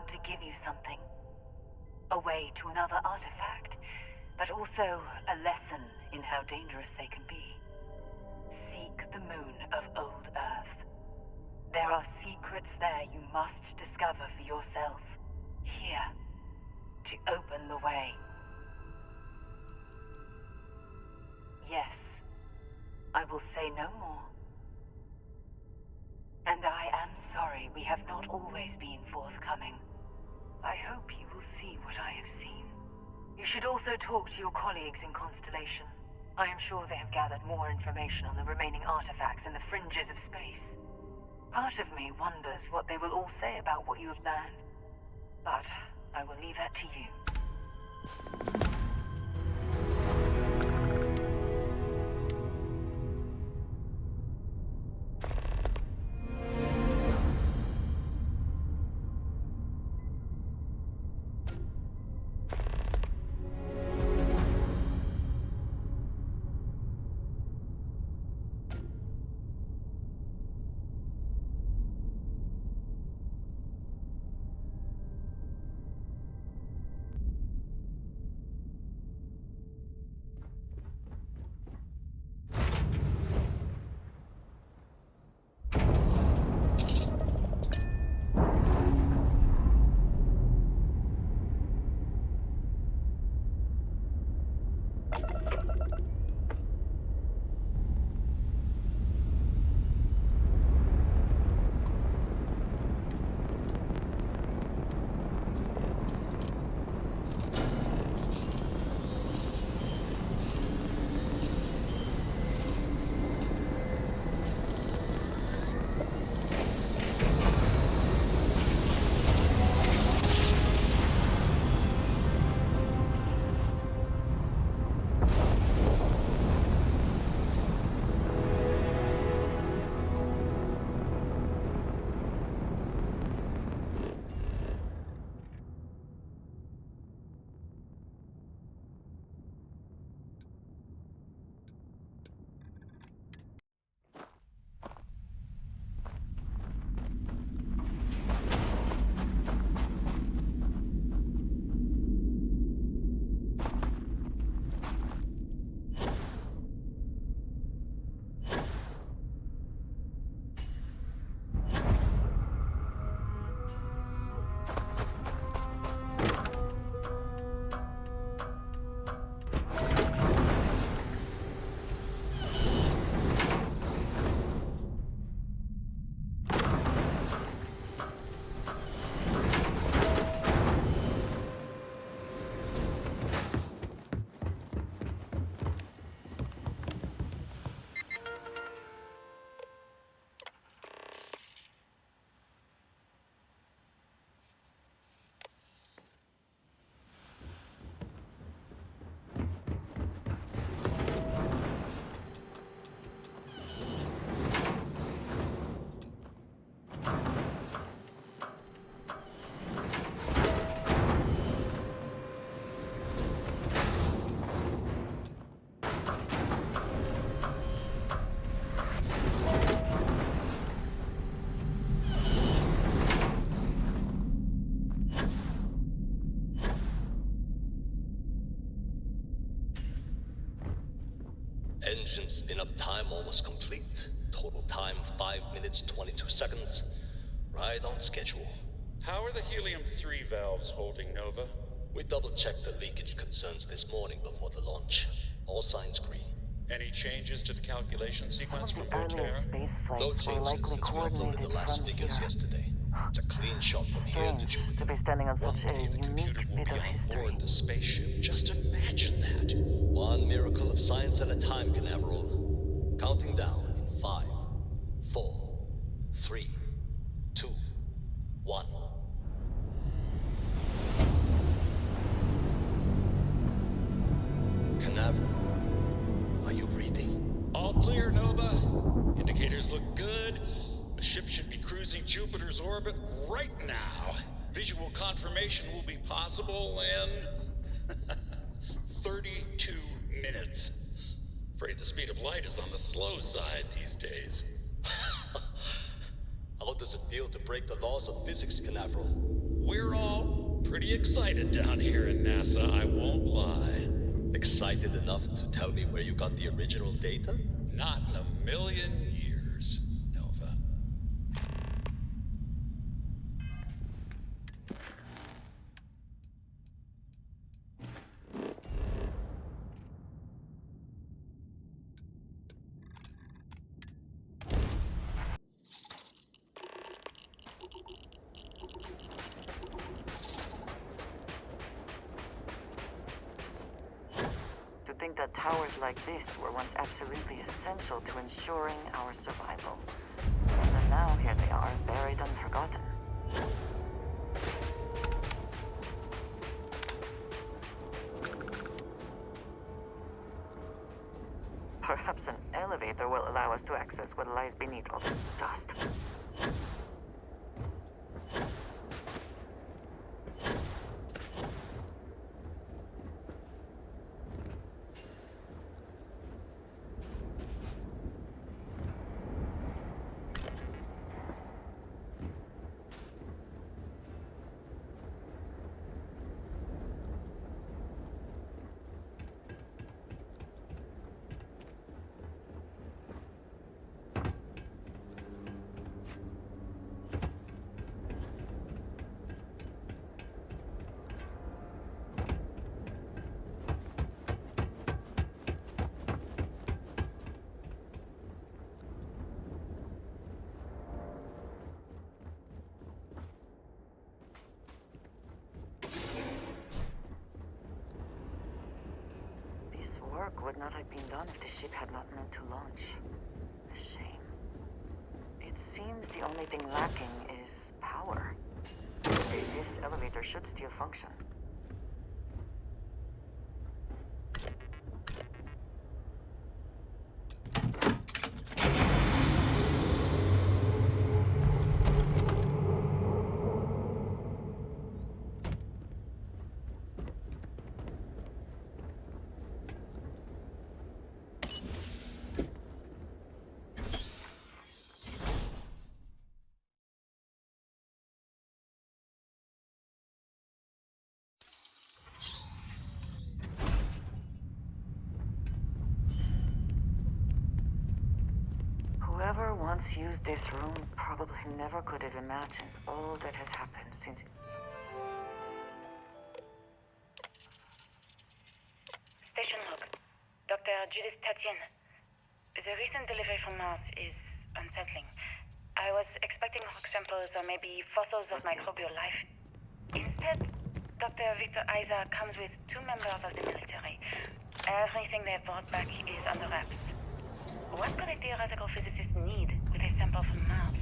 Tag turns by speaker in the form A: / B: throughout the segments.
A: come to give you something. A way to another artifact, but also a lesson in how dangerous they can be. Seek the moon of Old Earth. There are secrets there you must discover for yourself. Here, to open the way. Yes, I will say no more. And I am sorry we have not always been forthcoming. I hope you will see what I have seen. You should also talk to your colleagues in Constellation. I am sure they have gathered more information on the remaining artifacts in the fringes of space. Part of me wonders what they will all say about what you have learned. But I will leave that to you.
B: Engine spin-up time almost complete. Total time 5 minutes 22 seconds. Right on schedule.
C: How are the helium-3 valves holding, Nova?
B: We double-checked the leakage concerns this morning before the launch. All signs green.
C: Any changes to the calculation sequence from
A: Some of the
C: Volterra?
A: earliest space
B: No
A: flights were
B: changes
A: likely
B: since we uploaded
A: coordinated
B: the last
A: from
B: figures
A: here.
B: yesterday. It's a clean shot from here to
A: Strange
B: Jupiter.
A: to be standing on
C: One
A: such a
C: day the computer
A: unique
C: will
A: bit
C: be
A: of
C: on
A: history.
C: board the spaceship. Just imagine that.
B: One miracle of science at a time, Canaveral. Counting down in 5, 4, 3, 2, 1. Canaveral, are you reading?
C: All clear, Nova. Indicators look good. The ship should be cruising Jupiter's orbit right now. Visual confirmation will be possible in 32 minutes. Afraid the speed of light is on the slow side these days.
B: How does it feel to break the laws of physics, Canaveral?
C: We're all pretty excited down here in NASA, I won't lie.
B: Excited enough to tell me where you got the original data?
C: Not in a million years, Nova.
D: To think that towers like this were once absolutely essential to ensuring our survival. And now here they are, buried and forgotten. Perhaps an elevator will allow us to access what lies beneath all this dust. Work would not have been done if the ship had not meant to launch. A shame. It seems the only thing lacking is power. This elevator should still function. Whoever once used this room probably never could have imagined all that has happened since...
E: Station log. Dr. Judith Tatian. The recent delivery from Mars is unsettling. I was expecting rock samples or maybe fossils of microbial life. Instead, Dr. Victor Isa comes with 2 members of the military. Everything they've brought back is under wraps. What could a theoretical physicist need with a sample from Mars?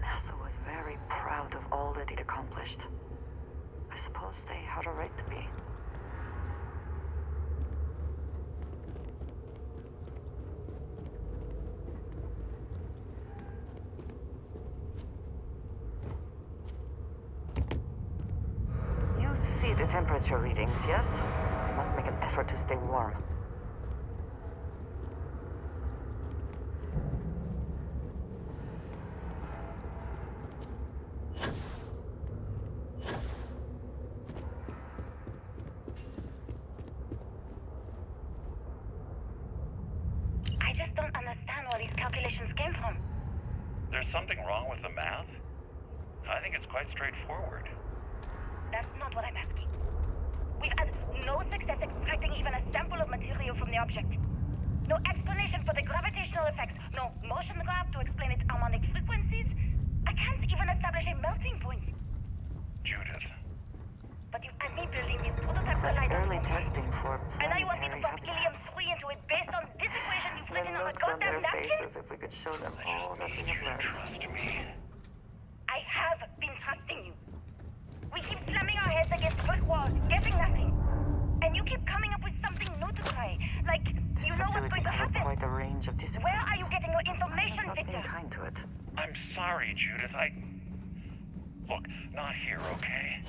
D: NASA was very proud of all that it accomplished. I suppose they had a right to be. See the temperature readings, yes? I must make an effort to stay warm.
E: I just don't understand where these calculations came from.
F: There's something wrong with the math? I think it's quite straightforward.
E: That's not what I'm asking. We've had no success extracting even a sample of material from the object. No explanation for the gravitational effects. No motion graph to explain its harmonic frequencies. I can't even establish a melting point.
F: Judith.
E: But you had me building these prototype
D: It's like
E: colliders.
D: early testing for
E: And now you want me to
D: planetary
E: pump
D: habitats.
E: helium-3 into it based on this equation you've
D: The
E: written on a
D: looks on their
E: goddamn napkin?
D: faces if we could show them all that we have learned.
F: Trust me.
E: I have been trusting you. We keep slamming our heads against brick walls, getting nothing. And you keep coming up with something new to try. Like, you know what's going to
D: Facility
E: happen.
D: quite a range of disciplines.
E: Where are you getting your
D: I'm
E: information,
D: not being
E: Victor?
D: kind to it.
F: I'm sorry, Judith. Look, not here, okay?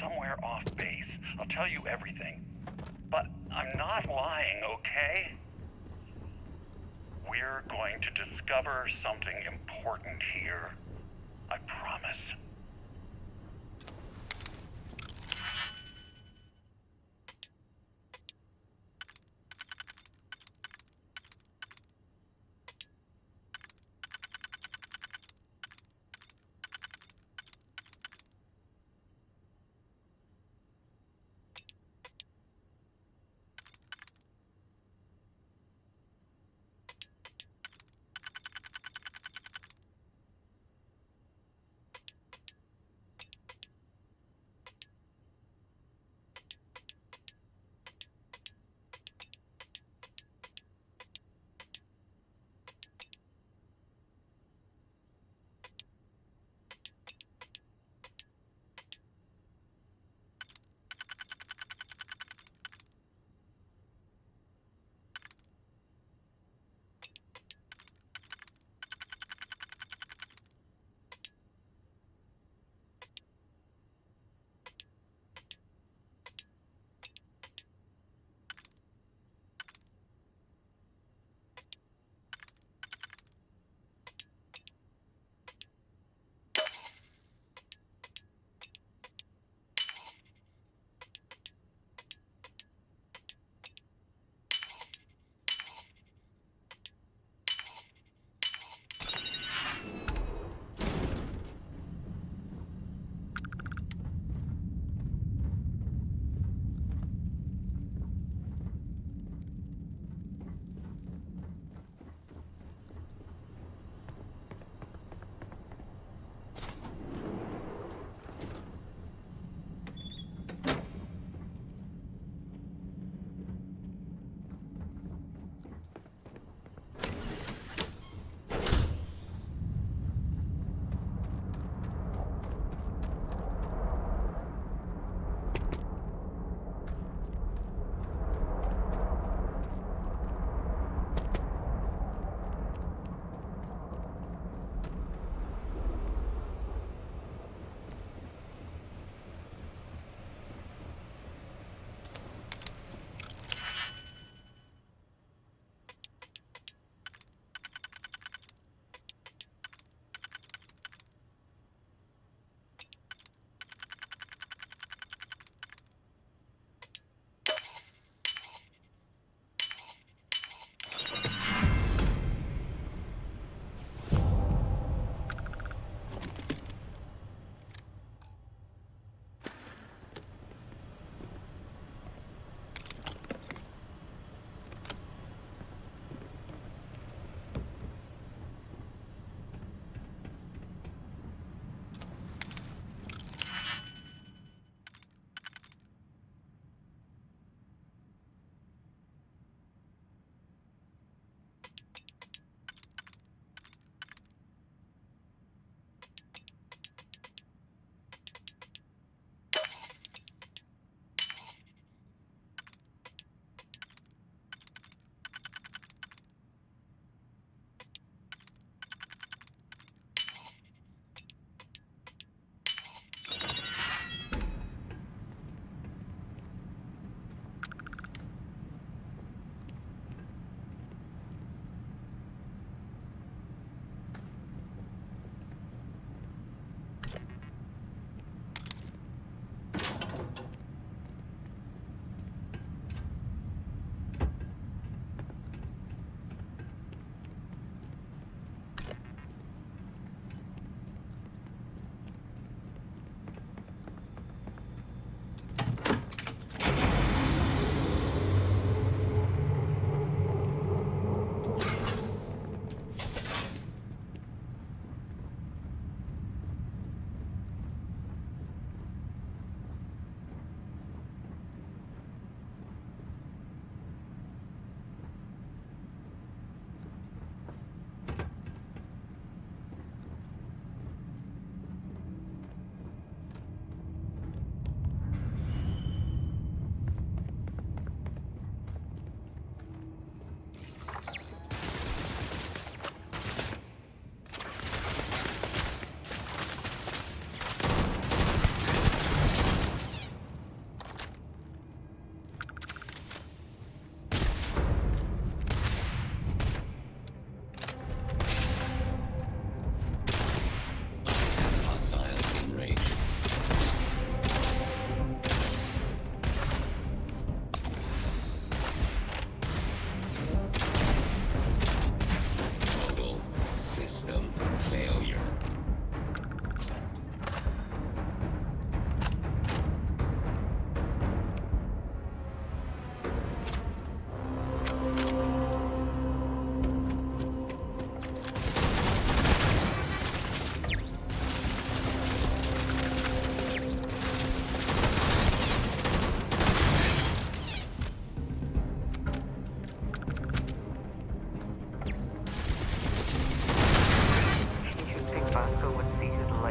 F: Somewhere off base. I'll tell you everything. But I'm not lying, okay? We're going to discover something important here. I promise.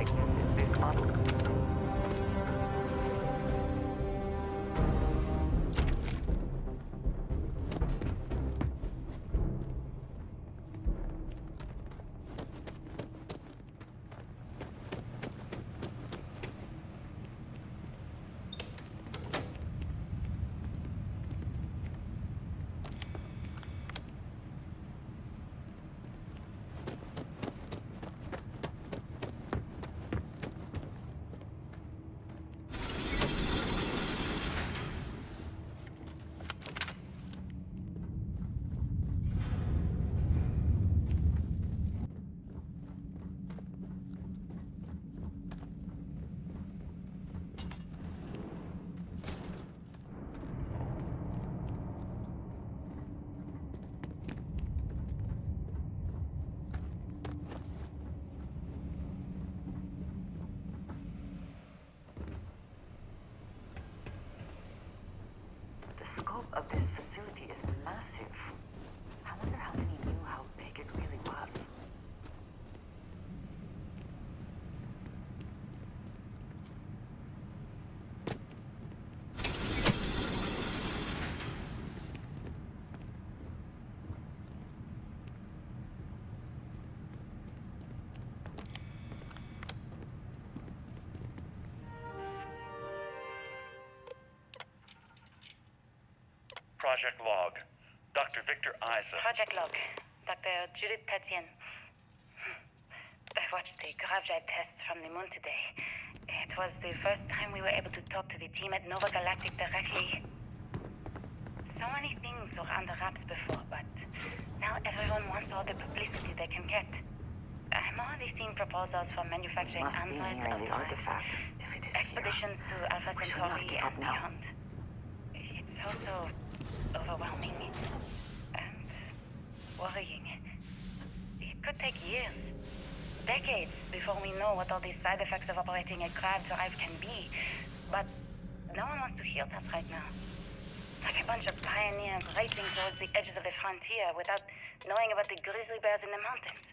D: This is this model. The scope of this facility is massive. I wonder how many knew how big it really was.
F: Project Log. Dr. Victor Isa.
E: Project Log. Dr. Judith Tatian. I watched the gravjite tests from the moon today. It was the first time we were able to talk to the team at Nova Galactic directly. So many things were under wraps before, but now everyone wants all the publicity they can get. I'm already seeing proposals for manufacturing
D: Must be
E: androids
D: nearing
E: of
D: the artifact, if it is
E: expeditions to Alpha
D: We shall not
E: Centauri
D: give up
E: and
D: now.
E: beyond. It's also overwhelming and worrying. It could take years, decades, before we know what all these side effects of operating a crab drive can be. But no one wants to hear that right now. Like a bunch of pioneers racing towards the edges of the frontier without knowing about the grizzly bears in the mountains.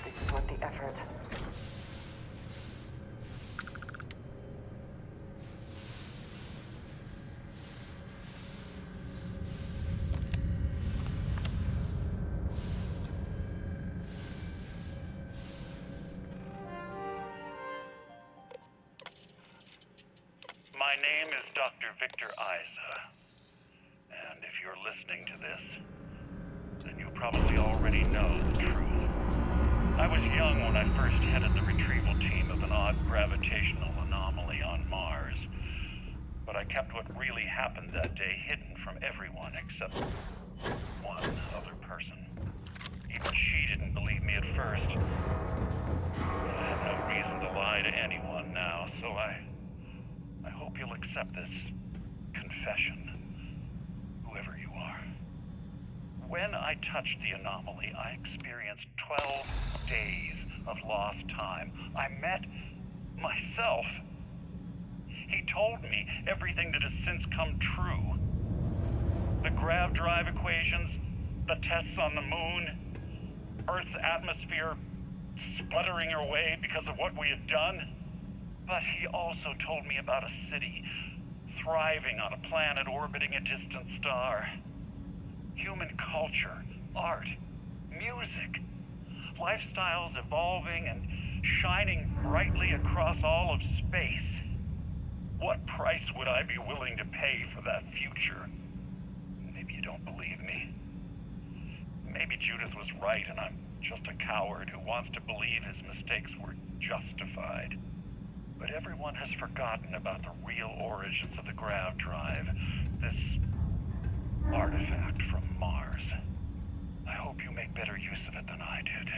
D: This is worth the effort.
F: My name is Dr. Victor Isa. And if you're listening to this, then you probably already know the truth. I was young when I first headed the retrieval team of an odd gravitational anomaly on Mars. But I kept what really happened that day hidden from everyone except one other person. Even she didn't believe me at first. I have no reason to lie to anyone now, so I hope you'll accept this confession, whoever you are. When I touched the anomaly, I experienced 12 days of lost time. I met myself. He told me everything that has since come true. The grav drive equations, the tests on the moon, Earth's atmosphere sputtering away because of what we had done. But he also told me about a city thriving on a planet orbiting a distant star. Human culture, art, music, lifestyles evolving and shining brightly across all of space. What price would I be willing to pay for that future? Maybe you don't believe me. Maybe Judith was right and I'm just a coward who wants to believe his mistakes were justified. But everyone has forgotten about the real origins of the Grav Drive, this artifact from Mars. I hope you make better use of it than I did.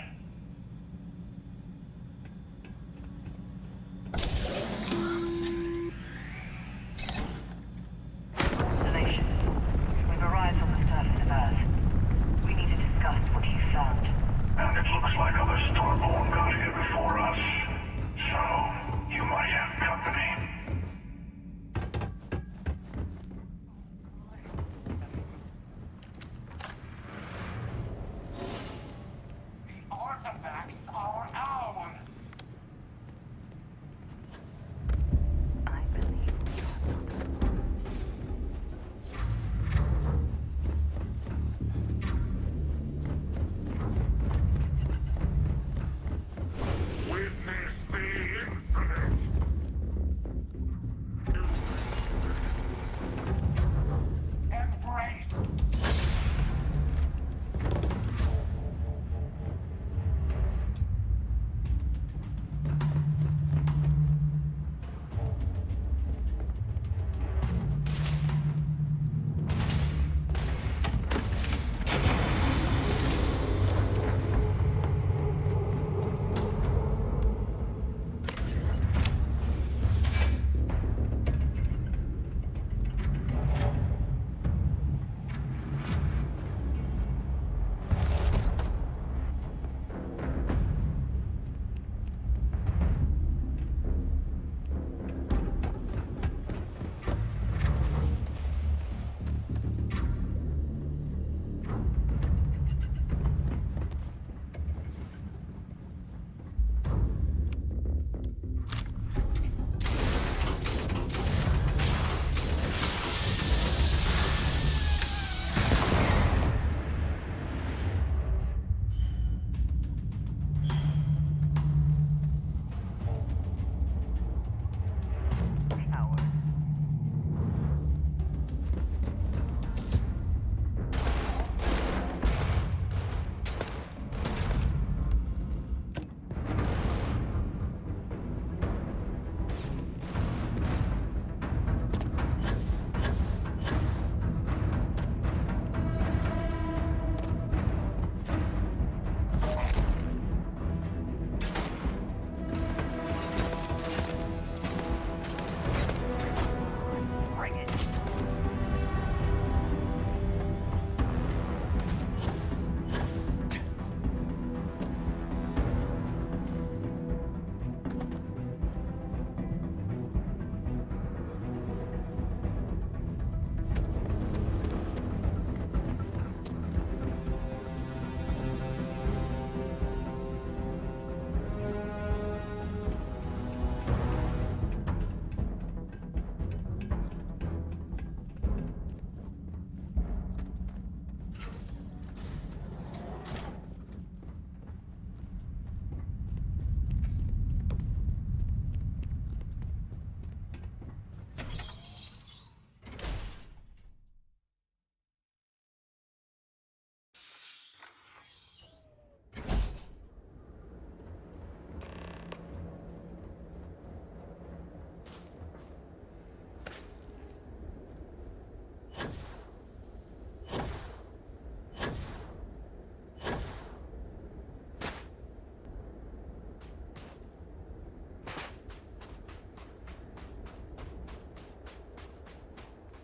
A: Constellation, we've arrived on the surface of Earth. We need to discuss what you found.
G: And it looks like other Starborn got here before us. So, you might have company.
H: The artifacts are ours!
D: I believe we are not.
G: Witness the infinite!
H: Embrace!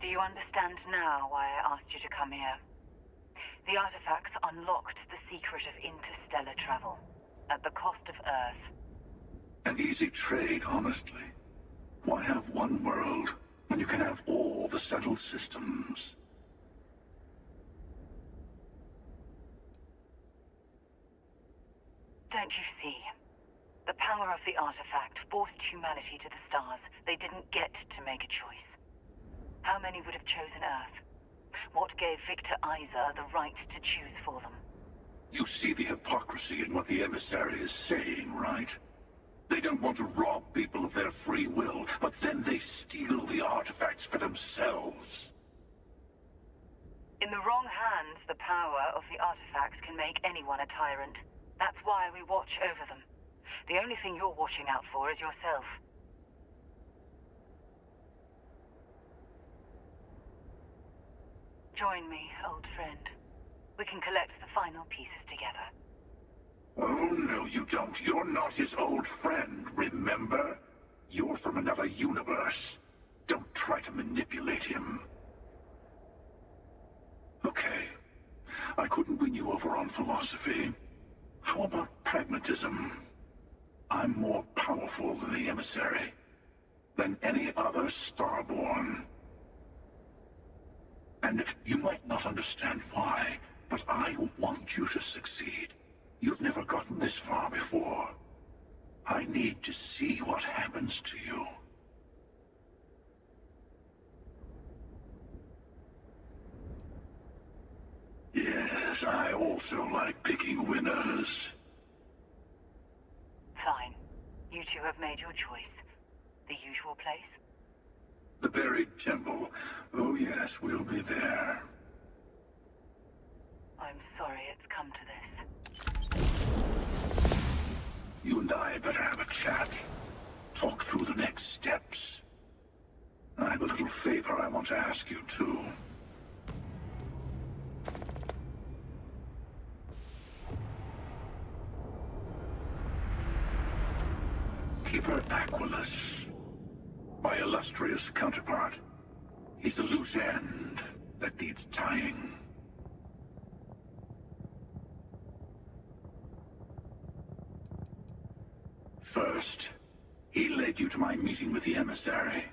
A: Do you understand now why I asked you to come here? The artifacts unlocked the secret of interstellar travel, at the cost of Earth.
G: An easy trade, honestly. Why have one world when you can have all the settled systems?
A: Don't you see? The power of the artifact forced humanity to the stars. They didn't get to make a choice. How many would have chosen Earth? What gave Victor Isa the right to choose for them?
G: You see the hypocrisy in what the emissary is saying, right? They don't want to rob people of their free will, but then they steal the artifacts for themselves.
A: In the wrong hands, the power of the artifacts can make anyone a tyrant. That's why we watch over them. The only thing you're watching out for is yourself. Join me, old friend. We can collect the final pieces together.
G: Oh, no, you don't. You're not his old friend, remember? You're from another universe. Don't try to manipulate him. Okay. I couldn't win you over on philosophy. How about pragmatism? I'm more powerful than the emissary. Than any other Starborn. And you might not understand why, but I want you to succeed. You've never gotten this far before. I need to see what happens to you. Yes, I also like picking winners.
A: Fine. You two have made your choice. The usual place?
G: The buried temple. Oh yes, we'll be there.
A: I'm sorry it's come to this.
G: You and I better have a chat. Talk through the next steps. I have a little favor I want to ask you, too. Keeper Aquilus. My illustrious counterpart. He's a loose end that needs tying. First, he led you to my meeting with the emissary.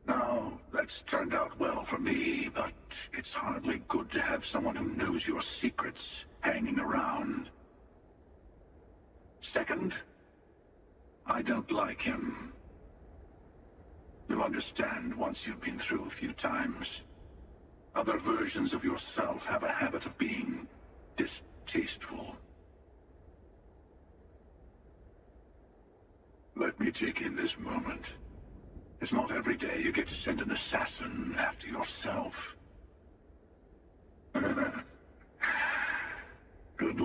G: Now, that's turned out well for me, but it's hardly good to have someone who knows your secrets hanging around. Second, I don't like him. You'll understand once you've been through a few times. Other versions of yourself have a habit of being distasteful. Let me take in this moment. It's not every day you get to send an assassin after yourself. Good